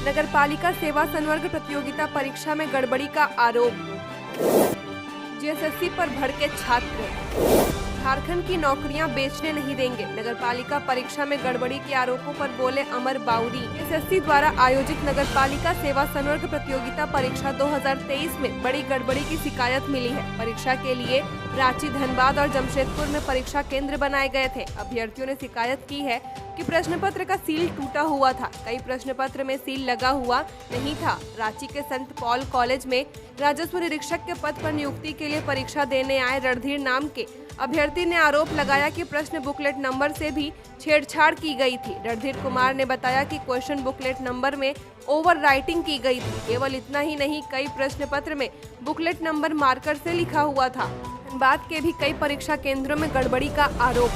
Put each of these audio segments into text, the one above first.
नगरपालिका सेवा संवर्ग प्रतियोगिता परीक्षा में गड़बड़ी का आरोप। जेएसएससी पर भड़के छात्र। झारखंड की नौकरियां बेचने नहीं देंगे। नगरपालिका परीक्षा में गड़बड़ी के आरोपों पर बोले अमर बाउरी। जेएसएससी द्वारा आयोजित नगरपालिका सेवा संवर्ग प्रतियोगिता परीक्षा 2023 में बड़ी गड़बड़ी की शिकायत मिली है। परीक्षा के लिए रांची, धनबाद और जमशेदपुर में परीक्षा केंद्र बनाए गए थे। अभ्यर्थियों ने शिकायत की है कि प्रश्न पत्र का सील टूटा हुआ था। कई प्रश्न पत्र में सील लगा हुआ नहीं था। रांची के संत पॉल कॉलेज में राजस्व निरीक्षक के पद पर नियुक्ति के लिए परीक्षा देने आए रणधीर नाम के अभ्यर्थी ने आरोप लगाया कि प्रश्न बुकलेट नंबर से भी छेड़छाड़ की गई थी। रणधीर कुमार ने बताया कि क्वेश्चन बुकलेट नंबर में ओवर राइटिंग की गई थी। केवल इतना ही नहीं, कई प्रश्न पत्र में बुकलेट नंबर मार्कर से लिखा हुआ था। धनबाद के भी कई परीक्षा केंद्रों में गड़बड़ी का आरोप।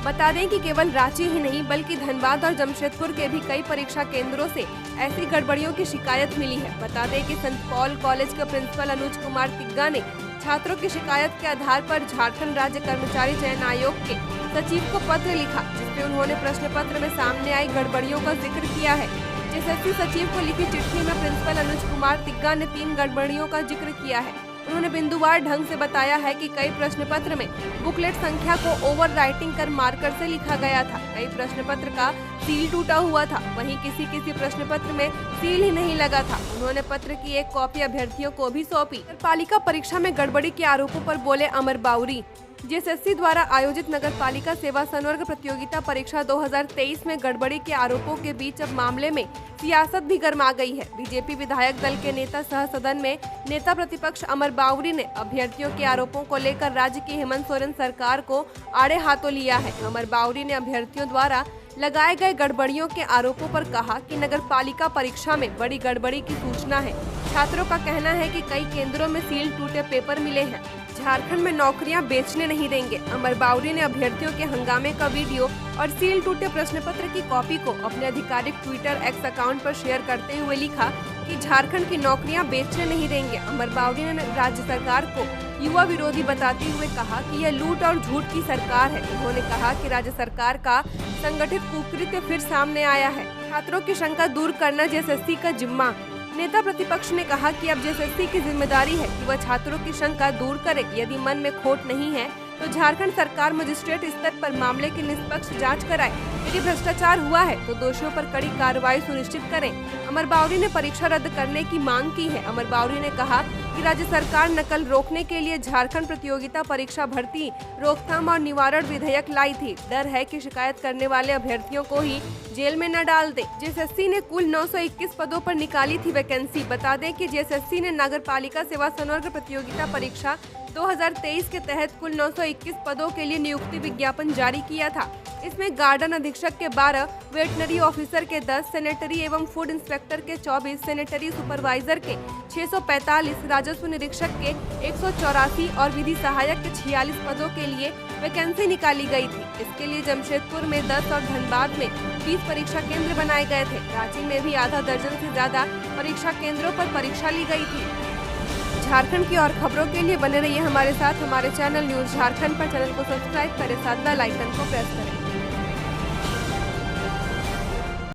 बता दें कि केवल रांची ही नहीं बल्कि धनबाद और जमशेदपुर के भी कई परीक्षा केंद्रों से ऐसी गड़बड़ियों की शिकायत मिली है। बता दें कि संत पॉल कॉलेज के प्रिंसिपल अनुज कुमार तिग्गा ने छात्रों की शिकायत के आधार पर झारखंड राज्य कर्मचारी चयन आयोग के सचिव को पत्र लिखा, जिसमें उन्होंने प्रश्न पत्र में सामने आई गड़बड़ियों का जिक्र किया है। जेएसएससी सचिव को लिखी चिट्ठी में प्रिंसिपल अनुज कुमार तिग्गा ने 3 गड़बड़ियों का जिक्र किया है। उन्होंने बिंदुवार ढंग से बताया है कि कई प्रश्न पत्र में बुकलेट संख्या को ओवर राइटिंग कर मार्कर से लिखा गया था। कई प्रश्न पत्र का सील टूटा हुआ था। वहीं किसी प्रश्न पत्र में सील ही नहीं लगा था। उन्होंने पत्र की एक कॉपी अभ्यर्थियों को भी सौंपी। नगरपालिका परीक्षा में गड़बड़ी के आरोपों पर बोले अमर बाउरी। जेएसएससी द्वारा आयोजित नगरपालिका सेवा संवर्ग प्रतियोगिता परीक्षा 2023 में गड़बड़ी के आरोपों के बीच अब मामले में सियासत भी गर्मा गई है। बीजेपी विधायक दल के नेता सह सदन में नेता प्रतिपक्ष अमर बाउरी ने अभ्यर्थियों के आरोपों को लेकर राज्य की हेमंत सोरेन सरकार को आड़े हाथों लिया है। अमर बाउरी ने अभ्यर्थियों द्वारा लगाए गए गड़बड़ियों के आरोपों पर कहा कि नगरपालिका परीक्षा में बड़ी गड़बड़ी की सूचना है। छात्रों का कहना है कि कई केंद्रों में सील टूटे पेपर मिले हैं। झारखंड में नौकरियां बेचने नहीं देंगे। अमर बाउरी ने अभ्यर्थियों के हंगामे का वीडियो और सील टूटे प्रश्न पत्र की कॉपी को अपने आधिकारिक ट्विटर एक्स अकाउंट पर शेयर करते हुए लिखा कि झारखंड की नौकरियां बेचने नहीं देंगे। अमर बाउरी ने राज्य सरकार को युवा विरोधी बताते हुए कहा कि यह लूट और झूठ की सरकार है। उन्होंने कहा कि राज्य सरकार का संगठित कुकृत्य फिर सामने आया है। छात्रों की शंका दूर करना जेएसएससी का जिम्मा। नेता प्रतिपक्ष ने कहा कि अब जेएसएससी की जिम्मेदारी है कि वह छात्रों की शंका दूर करे। यदि मन में खोट नहीं है तो झारखंड सरकार मजिस्ट्रेट स्तर पर मामले की निष्पक्ष जांच कराए। यदि भ्रष्टाचार हुआ है तो दोषियों पर कड़ी कार्रवाई सुनिश्चित करें। अमर बाउरी ने परीक्षा रद्द करने की मांग की है। अमर बाउरी ने कहा कि राज्य सरकार नकल रोकने के लिए झारखंड प्रतियोगिता परीक्षा भर्ती रोकथाम और निवारण विधेयक लाई थी। डर है कि शिकायत करने वाले अभ्यर्थियों को ही जेल में न डाल दे। जेएसएससी ने कुल 921 पदों पर निकाली थी वैकेंसी। बता दें कि जेएसएससी ने नगरपालिका सेवा संवर्ग प्रतियोगिता परीक्षा 2023 के तहत कुल 921 पदों के लिए नियुक्ति विज्ञापन जारी किया था। इसमें गार्डन अधीक्षक के 12, वेटनरी ऑफिसर के 10, सैनिटरी एवं फूड इंस्पेक्टर के 24, सैनिटरी सुपरवाइजर के 645, राजस्व निरीक्षक के 184 और विधि सहायक के 46 पदों के लिए वैकेंसी निकाली गई थी। इसके लिए जमशेदपुर में 10 और धनबाद में 20 परीक्षा केंद्र बनाए गए थे। रांची में भी आधा दर्जन से ज्यादा परीक्षा केंद्रों पर परीक्षा ली गई थी। झारखंड की और खबरों के लिए बने रहिए हमारे साथ। हमारे चैनल न्यूज झारखंड पर चैनल को सब्सक्राइब करें, साथ बेल आइकन को प्रेस करें।